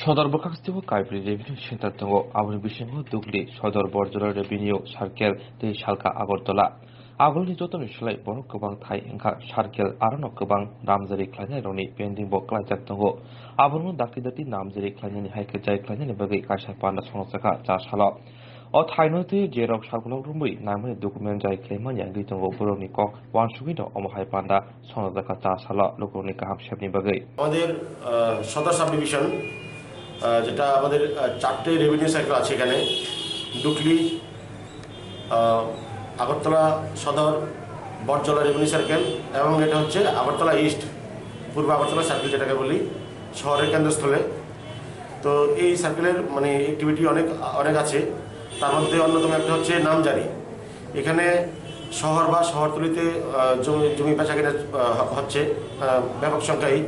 সদর বখাকস্তিব কাইব্রি revenue centre दङ आबुनि बिसिङाव दुगलि सदर बरजला रेभिनिउ सार्केल दै सालका आगरतला आगोलनि जतननि सोलाय बर गोबां थाइ ओंखा सार्केल आरोनो गोबां नामजारि खालायनाय रनि पेन्डिं बो खालायजाक दङ आबुनो दाखि दाति नामजारि खालायनायनि हायखे जाय खालायनायनि बागै कायसा पान्डा सनसाका जा साल o thainoti jerok sarkulok rumui namani document jai claimani yangi tongo boroni kok wansugino omahai panda sonodaka ta sala lokoni kaham shepni bagai আমাদের সদর সাব ডিভিশন যেটা আমাদের চারটে রেভিনিউ সার্কেল আছে এখানে ডুকলি আগরতলা সদর বরজলা রেভিনিউ সার্কেল এবং এটা হচ্ছে আগরতলা ইস্ট পূর্ব আগরতলা সার্কেল যেটাকে বলি শহরের কেন্দ্রস্থলে তো এই সার্কেলের মানে অ্যাক্টিভিটি অনেক আছে তার মধ্যে অন্যতম একটা হচ্ছে নামজারি এখানে শহর বা শহরতলিতে জমি বেচা কেনা হচ্ছে ব্যাপক সংখ্যায়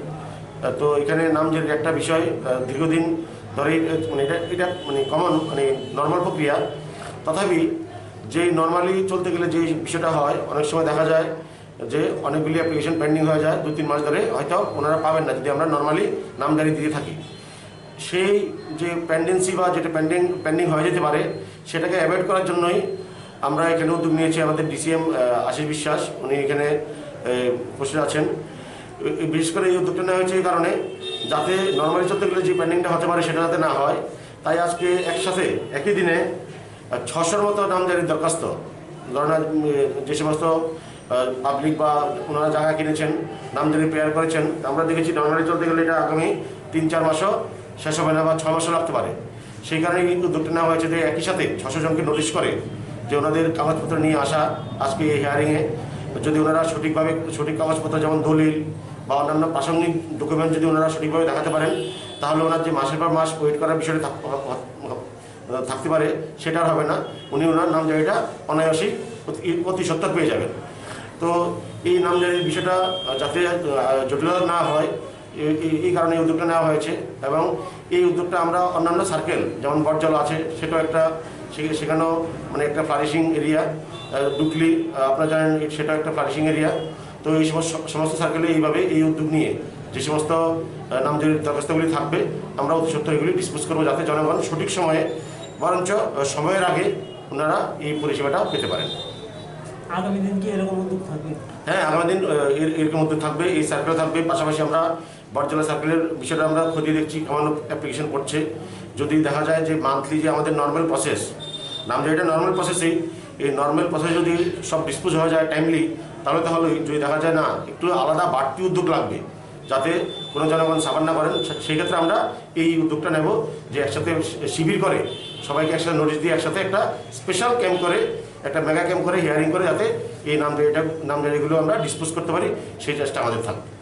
তো এখানে নামজারির একটা বিষয় দীর্ঘদিন ধরে মানে এটা মানে কমন মানে নর্মাল প্রক্রিয়া তথাপি যে নর্মালি চলতে গেলে যে বিষয়টা হয় অনেক সময় দেখা যায় যে অনেকগুলি অ্যাপ্লিকেশন পেন্ডিং হয়ে যায় 2-3 মাস ধরে হয়তো ওনারা পাবেন না যদি আমরা নর্মালি নামজারি দিয়ে থাকি সেই যে পেন্ডেন্সি বা যেটা পেন্ডিং হয়ে যেতে পারে সেটাকে অ্যাভয়েড করার জন্যই আমরা এখানে উদ্যোগ নিয়েছি আমাদের ডিসিএম আশিস বিশ্বাস উনি এখানে বসে আছেন বিশেষ করে এই উদ্যোগটা নেওয়া হয়েছে এই কারণে যাতে নর্মালি চলতে গেলে যে পেন্ডিংটা হতে পারে সেটা যাতে না হয় তাই আজকে একসাথে একই দিনে 600-র মতো নামজারির দরখাস্ত ধরেন যে সমস্ত পাবলিক বা ওনারা জায়গা কিনেছেন নামজারি প্রেয়ার করেছেন আমরা দেখেছি নর্মালি চলতে গেলে এটা আগামী 3-4 মাসও শেষ হবে না বা 6 মাসও লাগতে পারে সেই কারণে কিন্তু উদ্যোগটা নেওয়া হয়েছে যে একই সাথে 600 জনকে নোটিশ করে যে ওনাদের কাগজপত্র নিয়ে আসা আজকে এই হিয়ারিংয়ে যদি ওনারা সঠিক কাগজপত্র যেমন দলিল বা অন্যান্য প্রাসঙ্গিক ডকুমেন্ট যদি ওনারা সঠিকভাবে দেখাতে পারেন তাহলে ওনার যে মাসের পর মাস ওয়েট করার বিষয়টা থাকতে পারে সেটা আর হবে না উনি ওনার নামজারিটা অনায়াসই অতি সত্তর পেয়ে যাবেন তো এই নামজারির বিষয়টা যাতে জটিলতা না হয় এই কারণে এই উদ্যোগটা নেওয়া হয়েছে এবং এই উদ্যোগটা আমরা অন্যান্য সার্কেল যেমন বরজলা আছে সেটাও একটা সেখানেও মানে একটা ফ্লারিশিং এরিয়া ডুকলি আপনারা জানেন সেটাও একটা ফ্লারিশিং এরিয়া তো এই সমস্ত সার্কেলে এইভাবে এই উদ্যোগ নিয়ে যে সমস্ত নামজারির দরখাস্তগুলি থাকবে আমরা অতি সত্ত্বর এগুলি ডিসপোজ করবো যাতে জনগণ সঠিক সময়ে বরঞ্চ সময়ের আগে ওনারা এই পরিষেবাটা পেতে পারেন। আগামী দিন কি এরকম উদ্যোগ থাকবে? হ্যাঁ, আগামী দিন এরকম উদ্যোগ থাকবে, এই সার্কেল থাকবে। পাশাপাশি আমরা বরজলা সার্কেলের বিষয়টা আমরা খতিয়ে দেখছি কেমন অ্যাপ্লিকেশন করছে। যদি দেখা যায় যে মান্থলি যে আমাদের নর্মাল প্রসেস নামজারিটা নর্মাল প্রসেসেই এই নর্মাল প্রসেস যদি সব ডিসপোজ হয়ে যায় টাইমলি তাহলে যদি দেখা যায় না একটু আলাদা বাড়তি উদ্যোগ লাগবে যাতে কোনো জনগণ সাফার না করেন সেই ক্ষেত্রে আমরা এই উদ্যোগটা নেব যে একসাথে শিবির করে সবাইকে একসাথে নোটিশ দিয়ে একসাথে একটা স্পেশাল ক্যাম্প করে একটা মেগা ক্যাম্প করে হিয়ারিং করে যাতে এই নামজারিগুলো আমরা ডিসপোজ করতে পারি সেই চেষ্টা আমাদের থাকবে।